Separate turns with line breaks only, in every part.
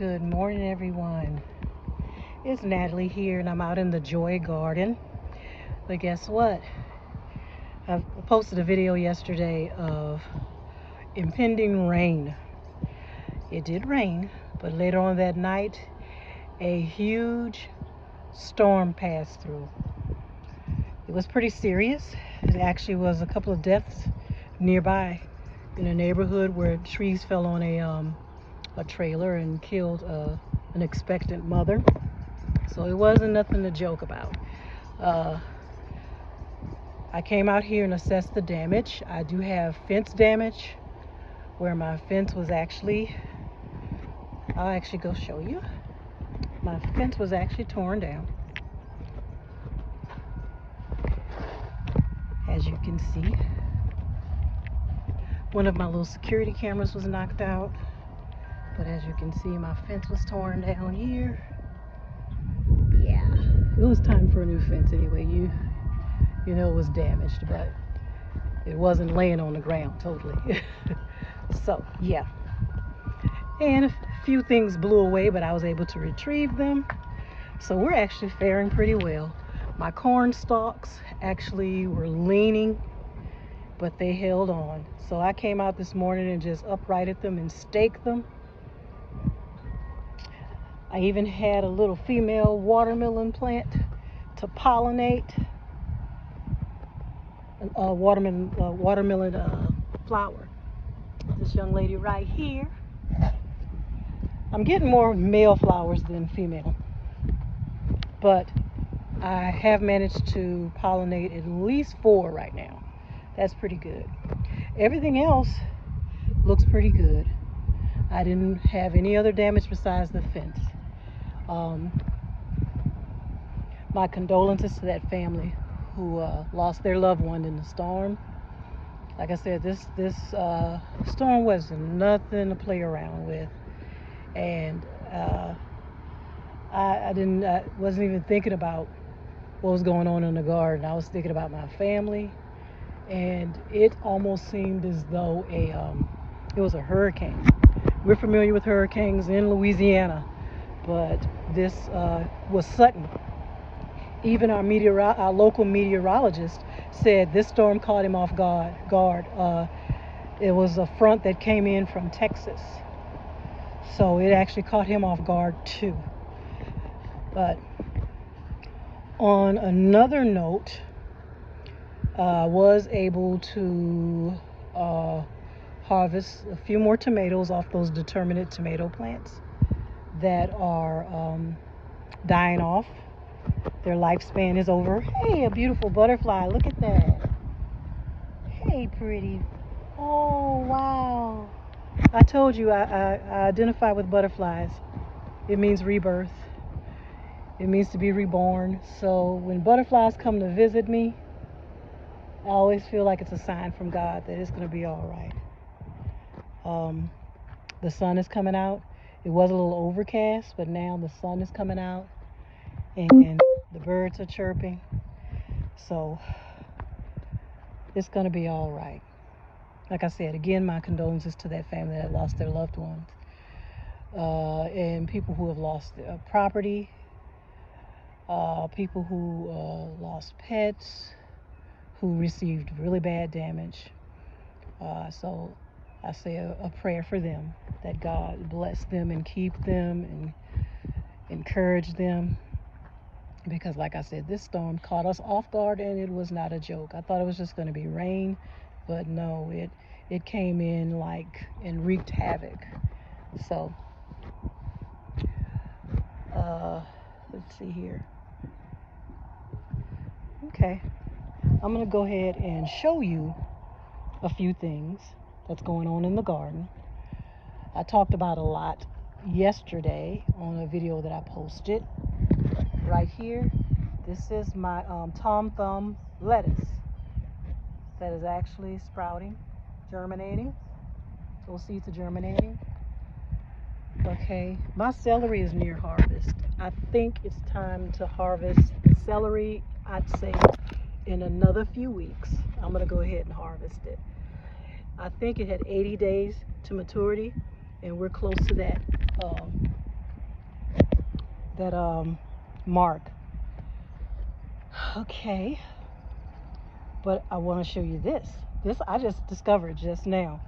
Good morning, everyone. It's Natalie here, and I'm out in the Joy Garden. But guess what? I posted a video yesterday of impending rain. It did rain, but later on that night, a huge storm passed through. It was pretty serious. It actually was a couple of deaths nearby in a neighborhood where trees fell on a trailer and killed an expectant mother. So it wasn't nothing to joke about. I came out here and assessed the damage. I do have fence damage where my fence was I'll actually go show you. My fence was actually torn down. As you can see, one of my little security cameras was knocked out. But as you can see, my fence was torn down here. Yeah, it was time for a new fence anyway. You know it was damaged, but it wasn't laying on the ground totally. So yeah, and a few things blew away, but I was able to retrieve them. So we're actually faring pretty well. My corn stalks actually were leaning, but they held on. So I came out this morning and just uprighted them and staked them. I even had a little female watermelon plant to pollinate a watermelon flower. This young lady right here. I'm getting more male flowers than female, but I have managed to pollinate at least 4 right now. That's pretty good. Everything else looks pretty good. I didn't have any other damage besides the fence. My condolences to that family who lost their loved one in the storm. Like I said, this storm was nothing to play around with, and I wasn't even thinking about what was going on in the garden. I was thinking about my family, and it almost seemed as though it was a hurricane. We're familiar with hurricanes in Louisiana, but this was sudden. Even our local meteorologist said this storm caught him off guard. It was a front that came in from Texas, so it actually caught him off guard too. But on another note, I was able to harvest a few more tomatoes off those determinate tomato plants that are dying off. Their lifespan is over. Hey, a beautiful butterfly. Look at that. Hey, pretty. Oh, wow. I told you I identify with butterflies. It means rebirth. It means to be reborn. So when butterflies come to visit me, I always feel like it's a sign from God that it's going to be all right. The sun is coming out. It was a little overcast, but now the sun is coming out and the birds are chirping. So it's going to be all right. Like I said, again, my condolences to that family that lost their loved ones, and people who have lost their property, people who lost pets, who received really bad damage. So I say a prayer for them, that God bless them and keep them and encourage them. Because like I said, this storm caught us off guard, and it was not a joke. I thought it was just going to be rain, but no, it came in and wreaked havoc. So let's see here. Okay, I'm going to go ahead and show you a few things that's going on in the garden. I talked about a lot yesterday on a video that I posted. Right here, this is my Tom Thumb lettuce that is actually sprouting, germinating. Those seeds are germinating. Okay, my celery is near harvest. I think it's time to harvest the celery. I'd say in another few weeks, I'm going to go ahead and harvest it. I think it had 80 days to maturity, and we're close to that. mark. Okay, but I want to show you this. This I just discovered just now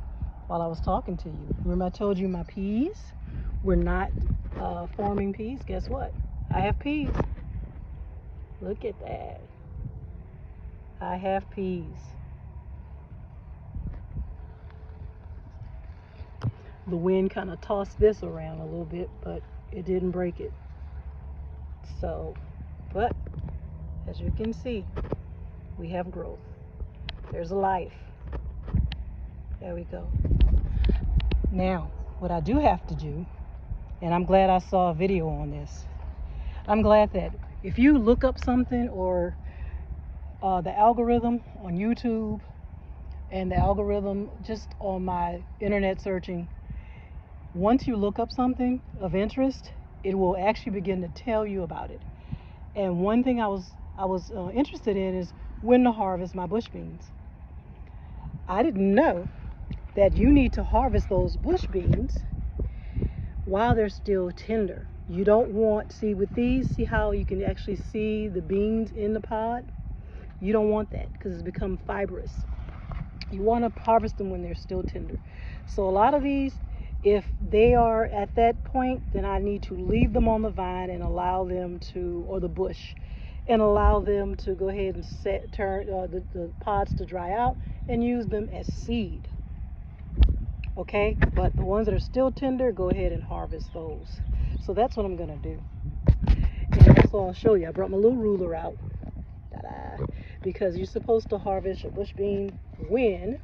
while I was talking to you. Remember I told you my peas were not forming peas? Guess what? I have peas. Look at that. I have peas. The wind kind of tossed this around a little bit, but it didn't break it. So, but as you can see, we have growth. There's a life. There we go. Now, what I do have to do, and I'm glad I saw a video on this. I'm glad that if you look up something, or the algorithm on YouTube and the algorithm just on my internet searching, once you look up something of interest, it will actually begin to tell you about it. And one thing I was interested in is when to harvest my bush beans. I didn't know that you need to harvest those bush beans while they're still tender. You don't want, see with these, see how you can actually see the beans in the pod? You don't want that because it's become fibrous. You want to harvest them when they're still tender. So a lot of these, if they are at that point, then I need to leave them on the vine and allow them to, or the bush, and allow them to go ahead and turn the pods to dry out and use them as seed. Okay, but the ones that are still tender, go ahead and harvest those. So that's what I'm gonna do. And that's all I'll show you. I brought my little ruler out. Ta-da. Because you're supposed to harvest your bush bean when,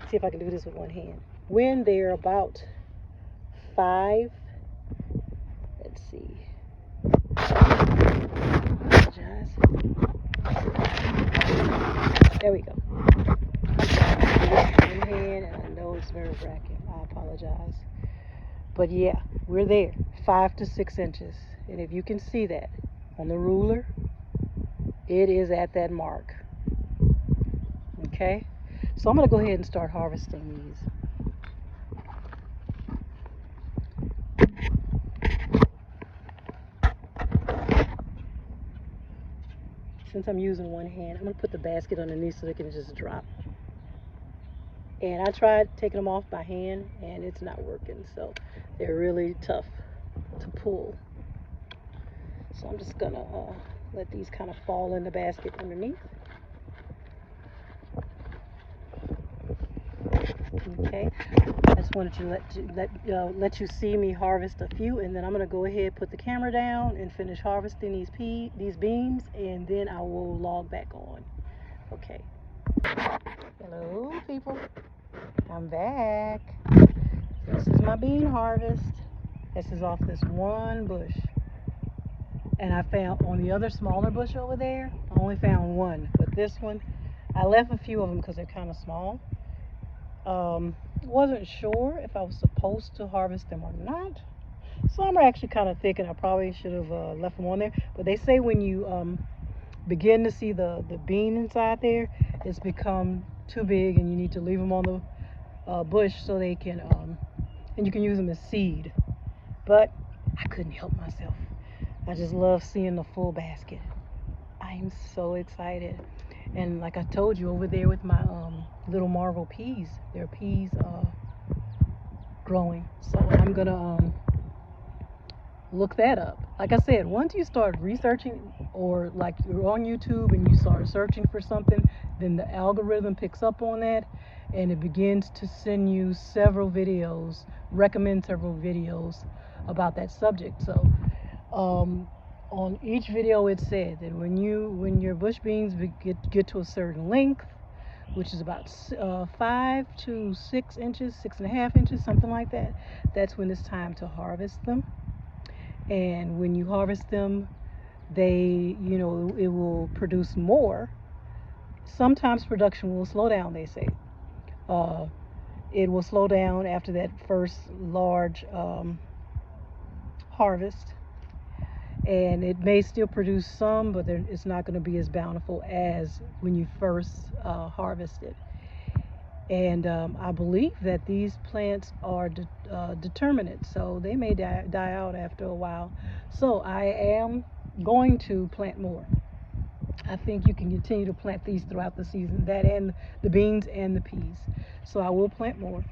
see if I can do this with one hand, when they're about 5, let's see, apologize. There we go. One hand, and I know it's very bracket. I apologize. But yeah, we're there, 5 to 6 inches. And if you can see that on the ruler, it is at that mark. Okay? So I'm going to go ahead and start harvesting these. Since I'm using one hand, I'm going to put the basket underneath so they can just drop. And I tried taking them off by hand, and it's not working. So they're really tough to pull. So I'm just going to let these kind of fall in the basket underneath. Okay, I just wanted to let you see me harvest a few, and then I'm going to go ahead, put the camera down, and finish harvesting these beans, and then I will log back on. Okay. Hello, people. I'm back. This is my bean harvest. This is off this one bush, and I found on the other smaller bush over there, I only found one, but this one, I left a few of them because they're kind of small. Wasn't sure if I was supposed to harvest them or not. Some are actually kind of thick, and I probably should have left them on there. But they say when you begin to see the bean inside there, it's become too big, and you need to leave them on the bush so they can, and you can use them as seed. But I couldn't help myself. I just love seeing the full basket. I'm so excited. And like I told you, over there with my little Marvel peas, there are peas growing. So I'm gonna look that up. Like I said, once you start researching, or like you're on YouTube and you start searching for something, then the algorithm picks up on that, and it begins to send you several videos, recommend several videos about that subject. So on each video it said that when your bush beans get to a certain length, which is about 5 to 6 inches, 6.5 inches, something like that, that's when it's time to harvest them. And when you harvest them, they, it will produce more. Sometimes production will slow down, they say. It will slow down after that first large harvest. And it may still produce some, but it's not going to be as bountiful as when you first harvest it. And I believe that these plants are determinate, so they may die out after a while. So I am going to plant more. I think you can continue to plant these throughout the season, that and the beans and the peas. So I will plant more.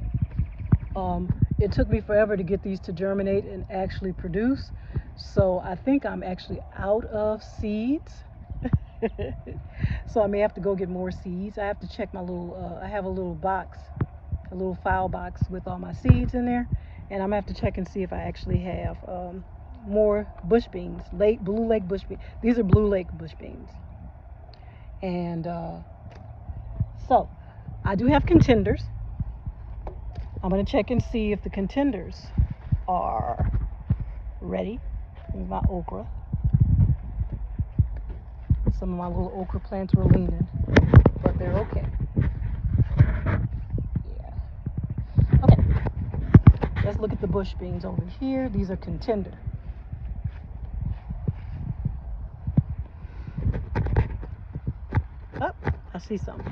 It took me forever to get these to germinate and actually produce. So I think I'm actually out of seeds. So I may have to go get more seeds. I have to check my little, I have a little box, a little file box with all my seeds in there. And I'm gonna have to check and see if I actually have more bush beans, blue lake bush beans. These are blue lake bush beans. And so I do have contenders. I'm going to check and see if the contenders are ready. Here's my okra. Some of my little okra plants were leaning, but they're okay. Yeah. Okay. Let's look at the bush beans over here. These are contender. Oh, I see some.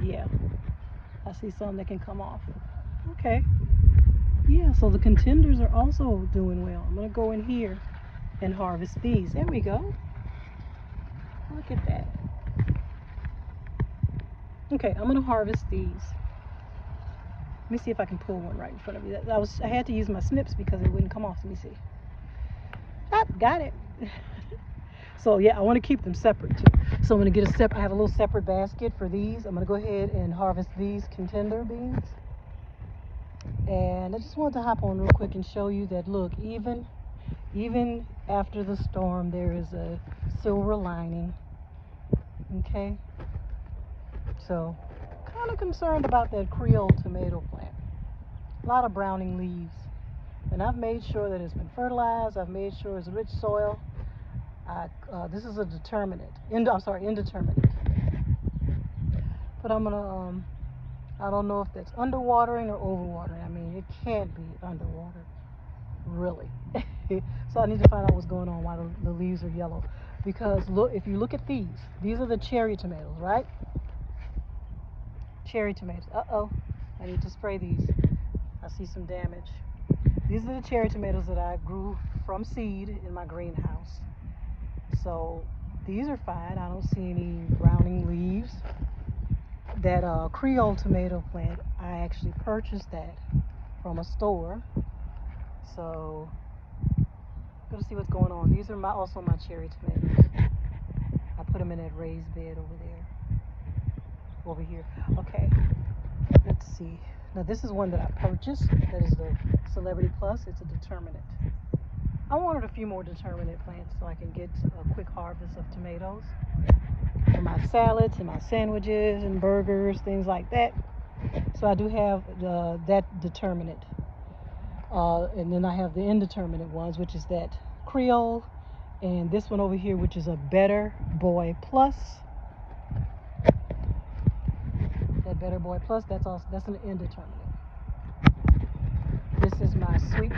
Yeah. I see some that can come off. Okay. Yeah, so the contenders are also doing well. I'm going to go in here and harvest these. There we go. Look at that. Okay, I'm going to harvest these. Let me see if I can pull one right in front of me. I had to use my snips because it wouldn't come off. Let me see. Ah, got it. So yeah, I want to keep them separate too. So I'm going to get I have a little separate basket for these. I'm going to go ahead and harvest these contender beans. And I just wanted to hop on real quick and show you that, look, even after the storm, there is a silver lining. Okay, so kind of concerned about that Creole tomato plant. A lot of browning leaves, and I've made sure that it's been fertilized. I've made sure it's rich soil. This is a indeterminate. But I'm gonna I don't know if that's underwatering or overwatering. I mean, it can't be underwater, really. So I need to find out what's going on, why the leaves are yellow. Because look, if you look at these are the cherry tomatoes, right? Cherry tomatoes. Uh-oh, I need to spray these. I see some damage. These are the cherry tomatoes that I grew from seed in my greenhouse. So these are fine. I don't see any browning leaves. That Creole tomato plant, I actually purchased that from a store. So I'm gonna see what's going on. These are also my cherry tomatoes. I put them in that raised bed over here. Okay, let's see. Now this is one that I purchased. That is the Celebrity Plus. It's a determinate. I wanted a few more determinate plants so I can get a quick harvest of tomatoes for my salads and my sandwiches and burgers, things like that. So I do have that determinate. And then I have the indeterminate ones, which is that Creole, and this one over here, which is a Better Boy Plus. That Better Boy Plus, that's an indeterminate. This is my sweet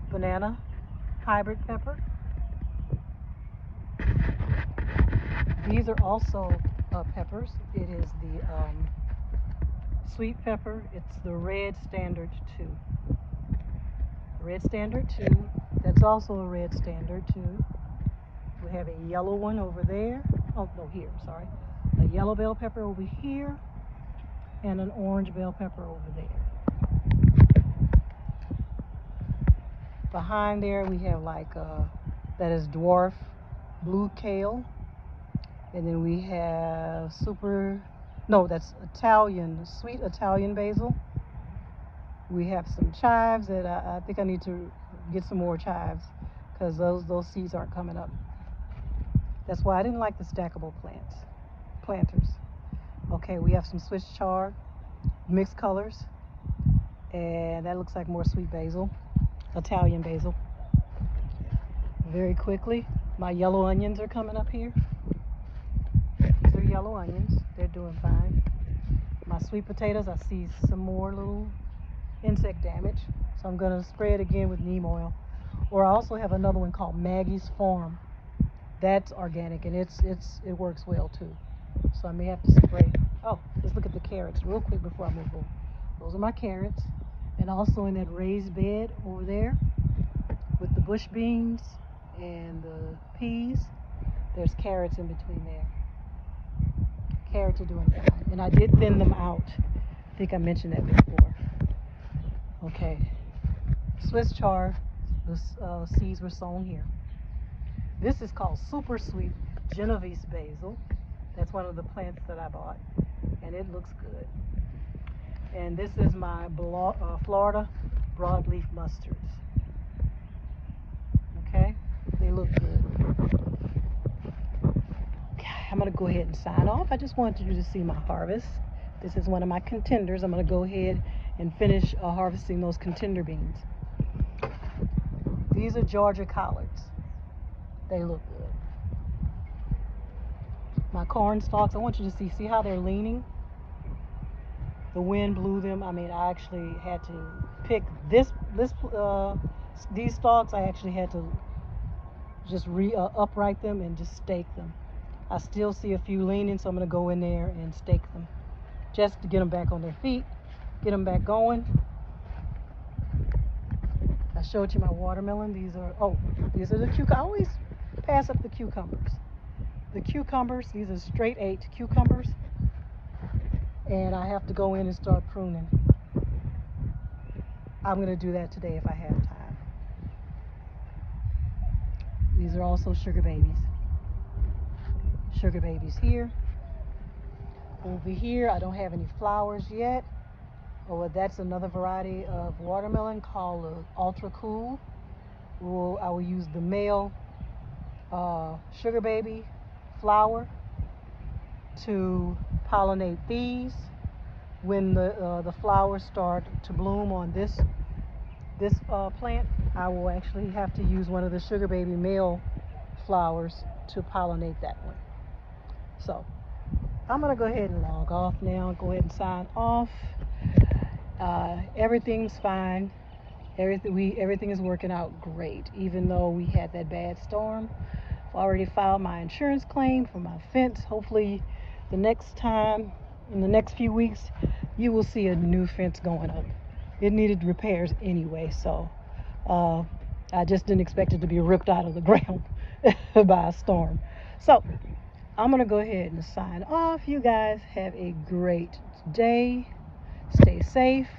banana hybrid pepper. These are also peppers. It is the sweet pepper. It's the Red Standard 2. Red Standard 2. That's also a Red Standard 2. We have a yellow one over there. Oh, no, here, sorry. A yellow bell pepper over here, and an orange bell pepper over there. Behind there, we have that is dwarf blue kale. And then we have that's Italian, sweet Italian basil. We have some chives that I think I need to get some more chives because those seeds aren't coming up. That's why I didn't like the stackable planters. Okay, we have some Swiss chard, mixed colors, and that looks like more sweet basil, Italian basil. Very quickly, my yellow onions are coming up here. These are yellow onions. They're doing fine. My sweet potatoes, I see some more little insect damage, so I'm going to spray it again with neem oil. Or I also have another one called Maggie's Farm. That's organic, and it works well too. So I may have to spray. Oh, let's look at the carrots real quick before I move on. Those are my carrots. And also in that raised bed over there with the bush beans and the peas, there's carrots in between there. Carrots are doing fine. And I did thin them out. I think I mentioned that before. Okay. Swiss chard, the seeds were sown here. This is called super sweet Genovese basil. That's one of the plants that I bought, and it looks good. And this is my Florida broadleaf mustards. Okay, they look good. Okay, I'm gonna go ahead and sign off. I just wanted you to see my harvest. This is one of my contenders. I'm gonna go ahead and finish harvesting those contender beans. These are Georgia collards. They look good. My corn stalks, I want you to see how they're leaning. The wind blew them. I mean, I actually had to pick these stalks. I actually had to just upright them and just stake them. I still see a few leaning, so I'm going to go in there and stake them just to get them back on their feet, get them back going. I showed you my watermelon. These are the cucumbers. I always pass up the cucumbers. The cucumbers, these are straight 8 cucumbers, and I have to go in and start pruning. I'm going to do that today if I have time. These are also sugar babies. Sugar babies here. Over here, I don't have any flowers yet. Oh, that's another variety of watermelon called Ultra Cool. I will use the male sugar baby flower to pollinate these. When the flowers start to bloom on this plant, I will actually have to use one of the sugar baby male flowers to pollinate that one. So I'm gonna go ahead and log off now. Go ahead and sign off. Everything's fine. Everything is working out great, even though we had that bad storm. I've already filed my insurance claim for my fence. Hopefully the next time, in the next few weeks, you will see a new fence going up. It needed repairs anyway, so I just didn't expect it to be ripped out of the ground by a storm. So I'm gonna go ahead and sign off. You guys have a great day. Stay safe.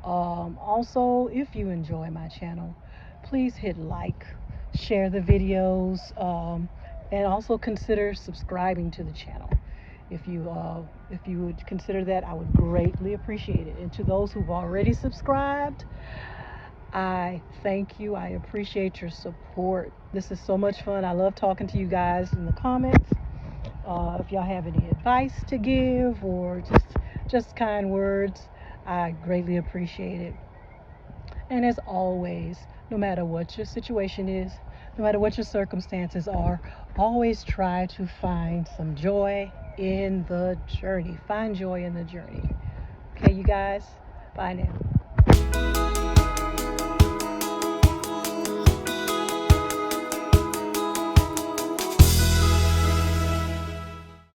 Also, if you enjoy my channel, please hit like, share the videos, and also consider subscribing to the channel. If you would consider that, I would greatly appreciate it. And to those who've already subscribed, I thank you. I appreciate your support. This is so much fun. I love talking to you guys in the comments. If y'all have any advice to give or just kind words, I greatly appreciate it. And as always, no matter what your situation is, no matter what your circumstances are, always try to find some joy in the journey. Find joy in the journey. Okay, you guys? Bye now.